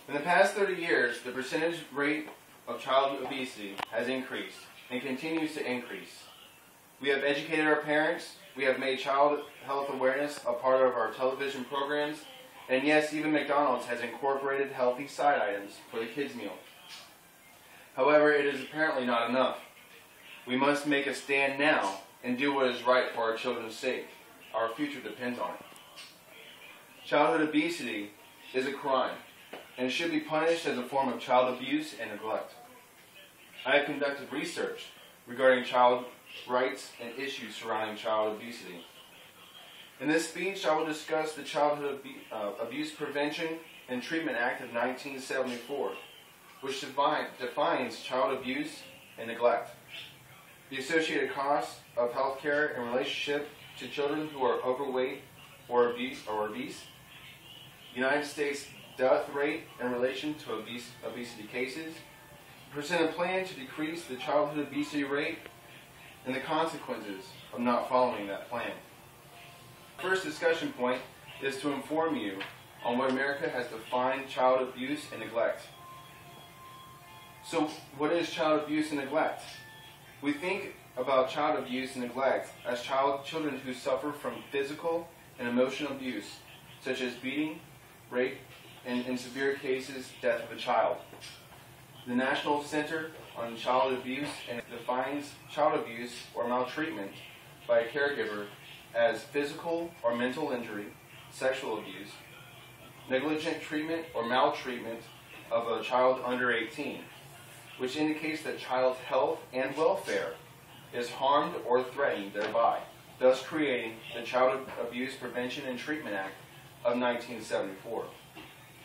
In the past 30 years, the percentage rate of child obesity has increased and continues to increase. We have educated our parents, we have made child health awareness a part of our television programs, and yes, even McDonald's has incorporated healthy side items for the kids' meal. However, it is apparently not enough. We must make a stand now and do what is right for our children's sake. Our future depends on it. Childhood obesity is a crime and should be punished as a form of child abuse and neglect. I have conducted research regarding child rights and issues surrounding child obesity. In this speech, I will discuss the Childhood Abuse Prevention and Treatment Act of 1974, which defines child abuse and neglect, the associated costs of health care in relationship to children who are overweight or obese, United States death rate in relation to obesity cases, present a plan to decrease the childhood obesity rate, and the consequences of not following that plan. The first discussion point is to inform you on what America has defined child abuse and neglect. So, what is child abuse and neglect? We think about child abuse and neglect as children who suffer from physical and emotional abuse, such as beating, rape, and in severe cases, death of a child. The National Center on Child Abuse defines child abuse or maltreatment by a caregiver as physical or mental injury, sexual abuse, negligent treatment or maltreatment of a child under 18, which indicates that child's health and welfare is harmed or threatened thereby, thus creating the Child Abuse Prevention and Treatment Act of 1974.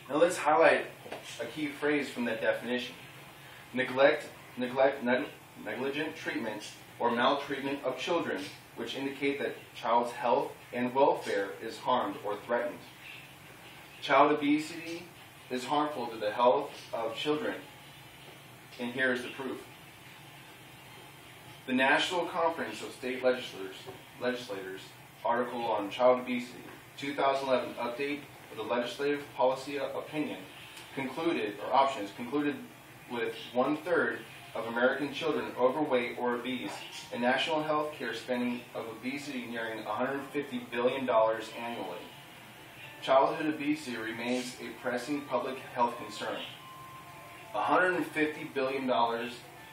Now let's highlight a key phrase from that definition. Negligent treatment or maltreatment of children, which indicate that child's health and welfare is harmed or threatened. Child obesity is harmful to the health of children, and here is the proof. The National Conference of State Legislators article on child obesity, 2011 update of the legislative policy opinion concluded with 1/3 of American children overweight or obese, and national health care spending of obesity nearing $150 billion annually. Childhood obesity remains a pressing public health concern. $150 billion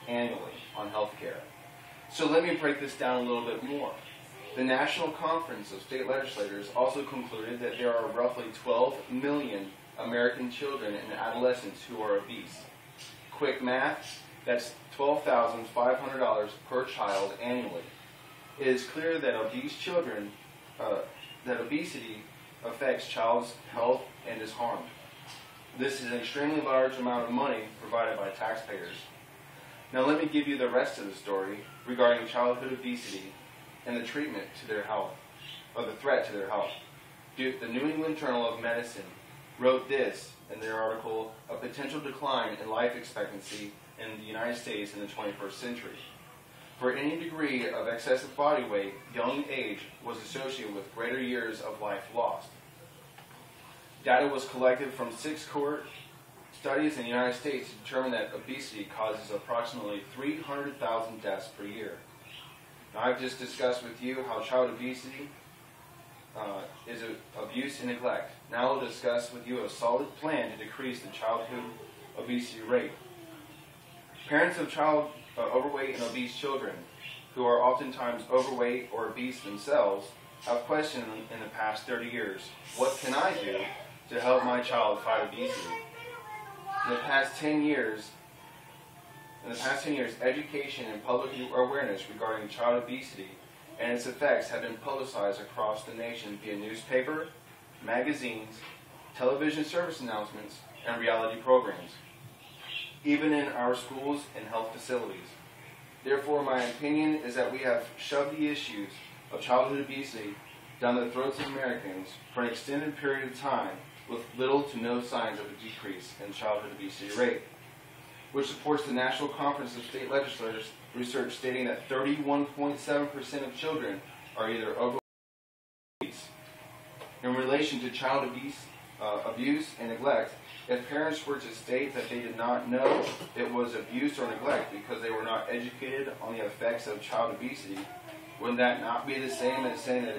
annually on health care. So let me break this down a little bit more. The National Conference of State Legislators also concluded that there are roughly 12 million American children and adolescents who are obese. Quick math, that's $12,500 per child annually. It is clear that obesity affects child's health and is harmed. This is an extremely large amount of money provided by taxpayers. Now let me give you the rest of the story regarding childhood obesity and the treatment to their health, or the threat to their health. The New England Journal of Medicine wrote this in their article, "A Potential Decline in Life Expectancy in the United States in the 21st Century. For any degree of excessive body weight, young age was associated with greater years of life lost." Data was collected from 6 cohort studies in the United States to determine that obesity causes approximately 300,000 deaths per year. Now, I've just discussed with you how child obesity is abuse and neglect. Now I'll discuss with you a solid plan to decrease the childhood obesity rate. Parents of overweight and obese children who are oftentimes overweight or obese themselves have questioned in the past 30 years, what can I do to help my child fight obesity? In the past 10 years, education and public awareness regarding child obesity and its effects have been publicized across the nation via newspaper, magazines, television service announcements, and reality programs, even in our schools and health facilities. Therefore, my opinion is that we have shoved the issues of childhood obesity down the throats of Americans for an extended period of time with little to no signs of a decrease in childhood obesity rate, which supports the National Conference of State Legislators research stating that 31.7% of children are either overweight or obese. In relation to child abuse and neglect, if parents were to state that they did not know it was abuse or neglect because they were not educated on the effects of child obesity, would that not be the same as saying that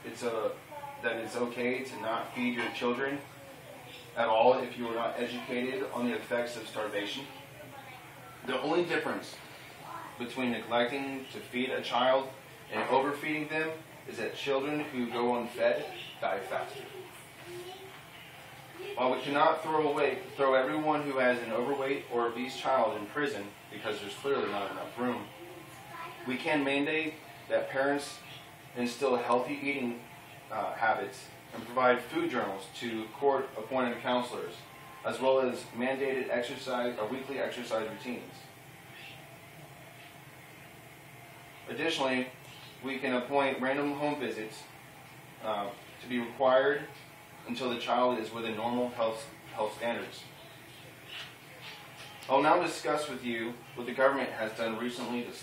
it's okay to not feed your children at all if you were not educated on the effects of starvation? The only difference between neglecting to feed a child and overfeeding them is that children who go unfed die faster. While we cannot throw everyone who has an overweight or obese child in prison because there's clearly not enough room, we can mandate that parents instill healthy eating habits and provide food journals to court-appointed counselors, as well as mandated exercise or weekly exercise routines. Additionally, we can appoint random home visits to be required until the child is within normal health standards. I will now discuss with you what the government has done recently to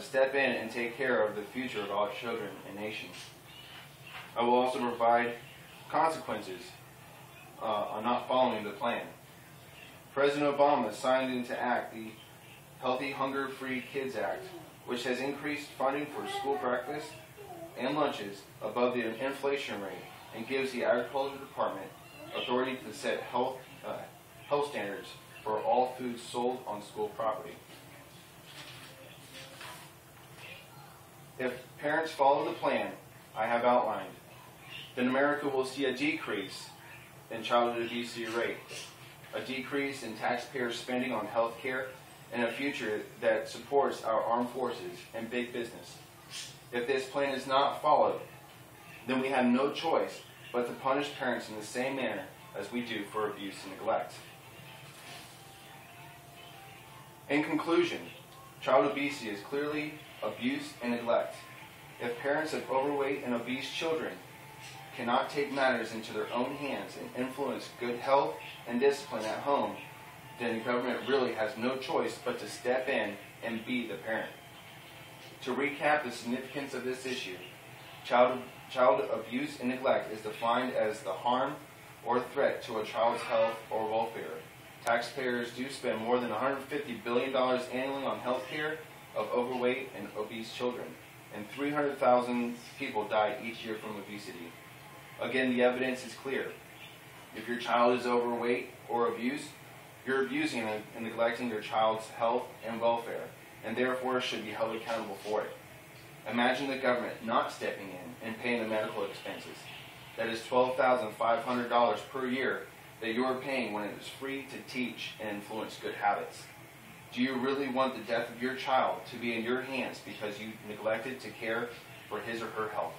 step in and take care of the future of all children and nations. I will also provide consequences on not following the plan. President Obama signed into act the Healthy Hunger-Free Kids Act, which has increased funding for school breakfast and lunches above the inflation rate and gives the Agriculture Department authority to set health standards for all foods sold on school property. If parents follow the plan I have outlined, then America will see a decrease in childhood obesity rate, a decrease in taxpayer spending on health care, and a future that supports our armed forces and big business. If this plan is not followed, then we have no choice but to punish parents in the same manner as we do for abuse and neglect. In conclusion, child obesity is clearly abuse and neglect. If parents of overweight and obese children cannot take matters into their own hands and influence good health and discipline at home, then the government really has no choice but to step in and be the parent. To recap the significance of this issue, child abuse and neglect is defined as the harm or threat to a child's health or welfare. Taxpayers do spend more than $150 billion annually on health care of overweight and obese children, and 300,000 people die each year from obesity. Again, the evidence is clear. If your child is overweight or obese, you're abusing and neglecting your child's health and welfare, and therefore should be held accountable for it. Imagine the government not stepping in and paying the medical expenses. That is $12,500 per year that you are paying when it is free to teach and influence good habits. Do you really want the death of your child to be in your hands because you neglected to care for his or her health?